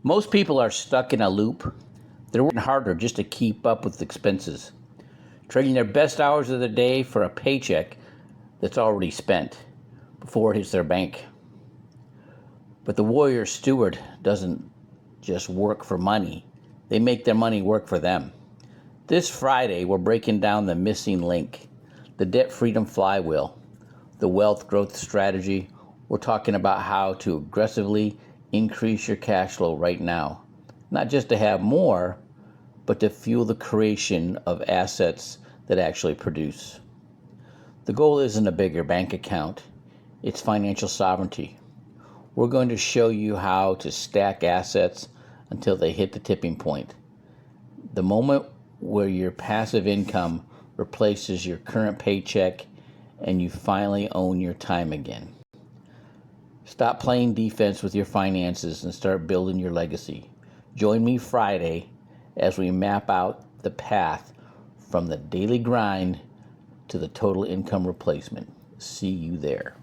Most people are stuck in a loop. They're working harder just to keep up with expenses, trading their best hours of the day for a paycheck that's already spent before it hits their bank. But the warrior steward doesn't just work for money, they make their money work for them. This Friday, we're breaking down the missing link, the debt freedom flywheel, the wealth growth strategy. We're talking about how to aggressively increase your cash flow right now, not just to have more, but to fuel the creation of assets that actually produce. The goal isn't a bigger bank account, it's financial sovereignty. We're going to show you how to stack assets until they hit the tipping point. The moment where your passive income replaces your current paycheck and you finally own your time again. Stop playing defense with your finances and start building your legacy. Join me Friday as we map out the path from the daily grind to the total income replacement. See you there.